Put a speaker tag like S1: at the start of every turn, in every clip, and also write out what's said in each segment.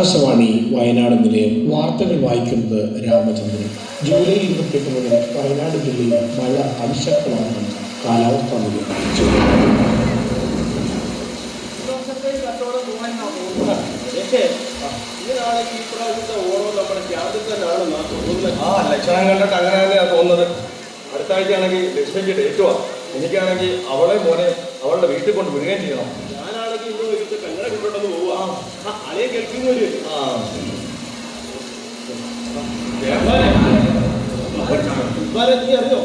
S1: ആകാശവാണി വയനാട് നിലയം വാർത്തകൾ വായിക്കുന്നത് രാമചന്ദ്രൻ. ജൂലൈ 28 മുതൽ വയനാട് ജില്ലയിൽ മഴ അതിശക്തമാണെന്ന് കാലാവസ്ഥാ നിലയം അറിയിച്ചു.
S2: ലക്ഷണം കണ്ടിട്ട് അങ്ങനെ തന്നെയാണ് തോന്നുന്നത്. അടുത്ത ആഴ്ചയാണെങ്കിൽ ലക്ഷ്മിക്ക് ഡേറ്റുവാ. എനിക്കാണെങ്കിൽ അവളെ മോനെ അവളുടെ വീട്ടിൽ കൊണ്ട് വിടുകയും ചെയ്യണം. ഞാനാണെങ്കിൽ ഇന്ന് വൈകിട്ട് കന്നഡ കൊണ്ടുണ്ടെന്ന് പോവാ. അളയെ കേൾക്കുന്നവര് നീ അറിയോ?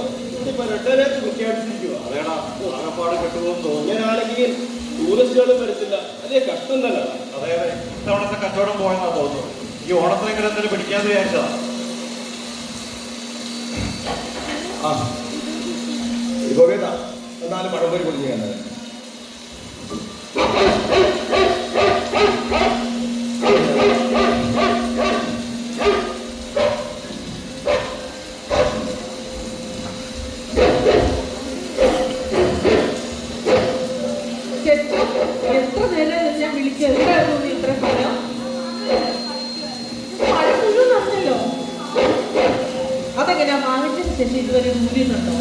S2: ഇപ്പൊ റെഡ് അലേർട്ട് പ്രഖ്യാപിച്ചിരിക്കുക. അതേടാ ആകപ്പാട് കെട്ടുപോകുന്നു തോന്നുന്നു. ഞാനാണെങ്കിൽ ടൂറിസ്റ്റുകളും വരത്തില്ല. അതേ കഷ്ടം തന്നെ. അതെ അതെ, ഇത്തവണത്തെ കച്ചവടം പോയെന്നാ തോന്നുന്നു. ഈ ഓണത്തിനെങ്കിലും എന്തെങ്കിലും പിടിക്കാതെ വിചാരിച്ചതാ. ഇപ്പൊ കേട്ടാ എന്നാലും പഴംപൊരി പൊടിഞ്ഞു തന്നെ.
S3: എത്ര നേരം ഞാൻ വിളിക്കുക? എന്തായിരുന്നു ഇത്ര സമയം? മഴ മുഴുവൻ നടന്നല്ലോ. അതെങ്ങനെയാ വാങ്ങിച്ചതിന് ശേഷം ഇതുവരെ മൂല്യുന്നുണ്ടോ?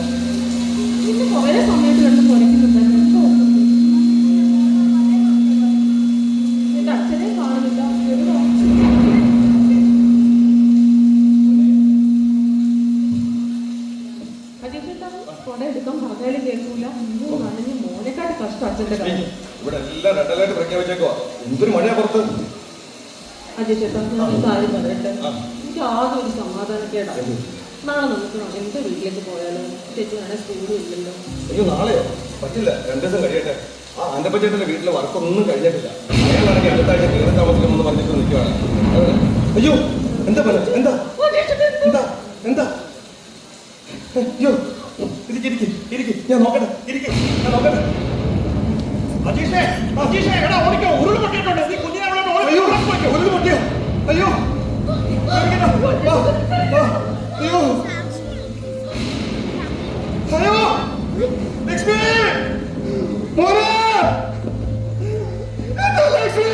S3: ഇന്ന് കുറെ സമയത്ത് കണ്ട് കുറയ്ക്കുന്നുണ്ടായിരുന്നു. എന്റെ അച്ഛനെ കാണുന്നില്ല. കൊട എടുക്കാൻ പറഞ്ഞാലും കേൾക്കൂല. നനഞ്ഞ് മോനെക്കാട്ട് കഷ്ടം അച്ഛന്റെ കാര്യം.
S2: ഇവിടെ എല്ലാം റെഡ് അലേർട്ട് പ്രഖ്യാപിച്ചേക്കുവാ. എന്തൊരു മഴയാ പുറത്ത്.
S3: അജയ് ചേട്ടാ, ഞാൻ കാര്യം പറയട്ടെ. എനിക്ക് ആകെ ഒരു സമാധാനക്കേടാണ്. നാളെ നമുക്ക് എന്റെ വീട്ടിലേക്ക് പോയാലോ? ചേച്ചി വേണേ സ്കൂളും ഇല്ലല്ലോ.
S2: അയ്യോ നാളെയോ? പറ്റില്ല, 2 ദിവസം കഴിയട്ടെ. അന്റെ പറ്റിയുടെ വീട്ടിലെ വർക്കൊന്നും കഴിഞ്ഞിട്ടില്ല. അയാളാണെങ്കിൽ അടുത്ത ആഴ്ച കയറി താമസിക്കുമെന്ന് പറഞ്ഞിട്ട് നിൽക്കുവാണ്. അയ്യോ എന്താ പറയാ? എന്താ എന്താ എന്താ? അയ്യോ ഇരിക്കും, ഞാൻ നോക്കട്ടെ. ഞാൻ നോക്കട്ടെ. ഉരുള് പൊട്ടിയോ? അയ്യോ അയ്യോ അയ്യോ ലക്ഷ്മി മോനെ, ലക്ഷ്മി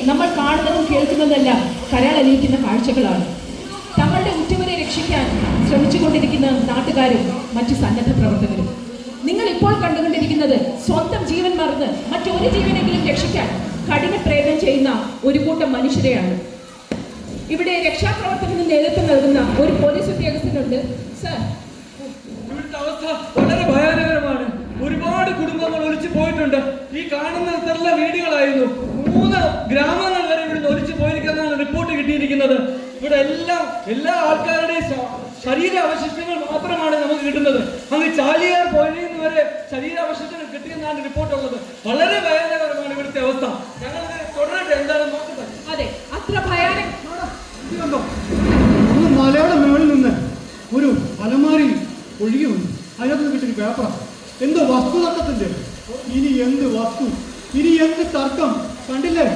S4: നമ്മൾ കാണുന്നതും കേൾക്കുന്നതെല്ലാം കരളലിയിക്കുന്ന കാഴ്ചകളാണ്. തങ്ങളുടെ ഉറ്റവരെ രക്ഷിക്കാൻ ശ്രമിച്ചുകൊണ്ടിരിക്കുന്ന നാട്ടുകാരും മറ്റു സന്നദ്ധ പ്രവർത്തകരും. നിങ്ങൾ ഇപ്പോൾ കണ്ടുകൊണ്ടിരിക്കുന്നത് സ്വന്തം ജീവൻ മറന്ന് മറ്റൊരു ജീവനെങ്കിലും രക്ഷിക്കാൻ കഠിന പ്രയത്നം ചെയ്യുന്ന ഒരു കൂട്ടം മനുഷ്യരെയാണ്. ഇവിടെ രക്ഷാപ്രവർത്തനത്തിന് നേതൃത്വം നൽകുന്ന ഒരു പോലീസ് ഉദ്യോഗസ്ഥനുണ്ട്. സർ,
S5: ഇവിടുത്തെ അവസ്ഥ വളരെ ഭയാനകരമാണ്. കുടുംബങ്ങൾ ഒലിച്ചു പോയിട്ടുണ്ട്. ഈ കാണുന്ന ഇത്ര വീടുകളായിരുന്നു. 3 ഗ്രാമങ്ങൾ വരെ ഇവിടുന്ന് ഒലിച്ചു പോയിരിക്കുന്നതാണ് റിപ്പോർട്ട് കിട്ടിയിരിക്കുന്നത്. ഇവിടെ എല്ലാ ആൾക്കാരുടെയും ശരീരാവശിഷ്ടങ്ങൾ മാത്രമാണ് നമുക്ക് കിട്ടുന്നത്. അങ്ങ് ചാലിയാർ പുഴയിൽ വരെ ശരീരാവശിഷ്ടങ്ങൾ കിട്ടിയെന്നാണ് റിപ്പോർട്ടുള്ളത്. വളരെ ഭയാനകരമാണ് ഇവിടുത്തെ അവസ്ഥ. ഞങ്ങൾ തുടരട്ടെ, എന്താണെന്ന് നോക്കട്ടെ.
S4: അതെ, അത്ര ഭയാനക
S6: മലയുടെ മുകളിൽ നിന്ന് ഒരു അലമാരി ഒഴുകി വന്നു. അതിനകത്ത് കിട്ടിയ പേപ്പറാണ്. എന്തോ വസ്തു തർക്കത്തിന്റെ. ഇനി എന്ത് വസ്തു, ഇനി എന്ത് തർക്കം? കണ്ടില്ലേ,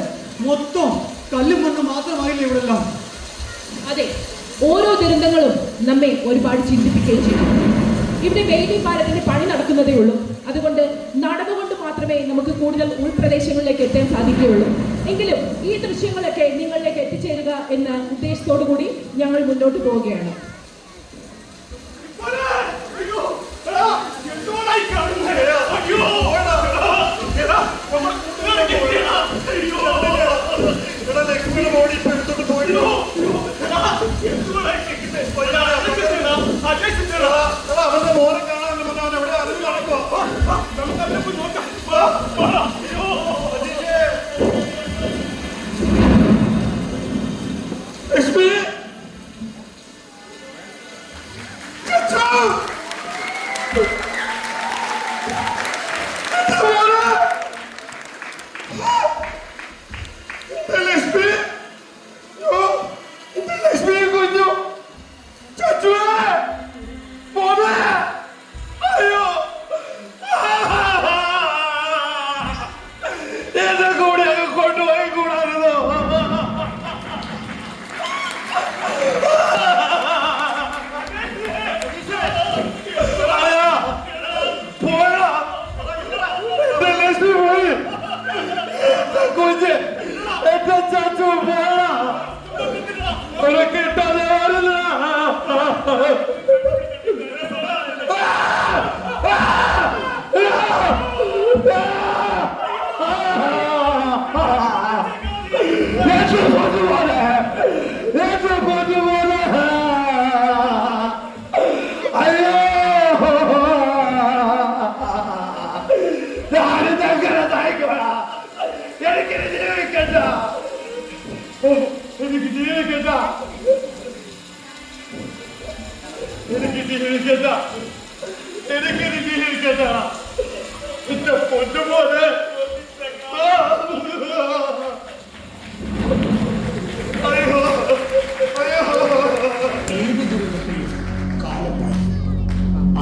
S6: മൊത്തം കല്ലും മണ്ണും മാത്രമായില്ലേ ഇവിടെ എല്ലാം.
S4: അതെ, ഓരോ ദുരന്തങ്ങളും നമ്മെ ഒരുപാട് ചിന്തിപ്പിക്കുകയും ചെയ്യും. ഇവിടെ വേലി പാലത്തിന്റെ പണി നടക്കുന്നതേ ഉള്ളൂ. അതുകൊണ്ട് നടന്നുകൊണ്ട് മാത്രമേ നമുക്ക് കൂടുതൽ ഉൾപ്രദേശങ്ങളിലേക്ക് എത്താൻ സാധിക്കുകയുള്ളൂ. എങ്കിലും ഈ ദൃശ്യങ്ങളൊക്കെ നിങ്ങളിലേക്ക് എത്തിച്ചേരുക എന്ന ഉദ്ദേശത്തോടു കൂടി ഞങ്ങൾ മുന്നോട്ട് പോവുകയാണ്.
S2: അവന്റെ മോനെ കാണാൻ എവിടെ അറിവ് നടക്കോ? നമുക്ക് നോക്കാം.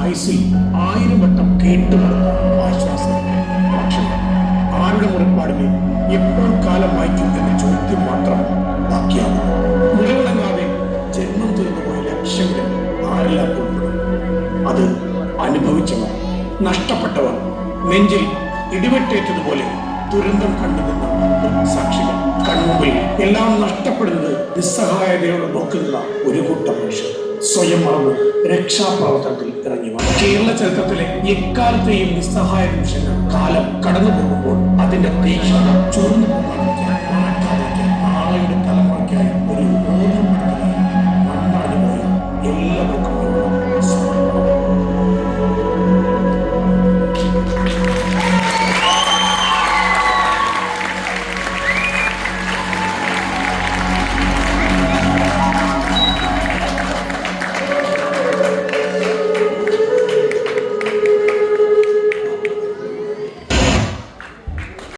S1: ആയുസിൽ 1000 വട്ടം കേട്ടുമറന്ന ആശ്വാസം. പക്ഷേ ആരുടെ മുറിപ്പാടിനെ എപ്പോൾ കാലം വായിക്കും എന്ന ചോദ്യം മാത്രം ബാക്കിയാണ്. മുറിവിളങ്ങാതെ ജന്മം തീർന്നുപോയ ലക്ഷങ്ങൾ ആരെല്ലാം ഉൾപ്പെടും? അത് അനുഭവിച്ചവർ, നഷ്ടപ്പെട്ടവർ, നെഞ്ചിൽ ഇടിവെട്ടേറ്റതുപോലെ ദുരന്തം കണ്ടുനിന്ന സാക്ഷികൾ. കൺമുമ്പിൽ എല്ലാം നഷ്ടപ്പെടുന്നത് നിസ്സഹായതയോടെ നോക്കുന്ന ഒരു കൂട്ടം മനുഷ്യർ സ്വയം മറന്ന് രക്ഷാപ്രവർത്തനത്തിൽ ഇറങ്ങി വന്നു. കേരള ചരിത്രത്തിലെ എക്കാലത്തെയും നിസ്സഹായ നിമിഷങ്ങൾ കാലം കടന്നു പോകുമ്പോൾ അതിന്റെ തീക്ഷണത ചുരുന്നു പോകുന്നു.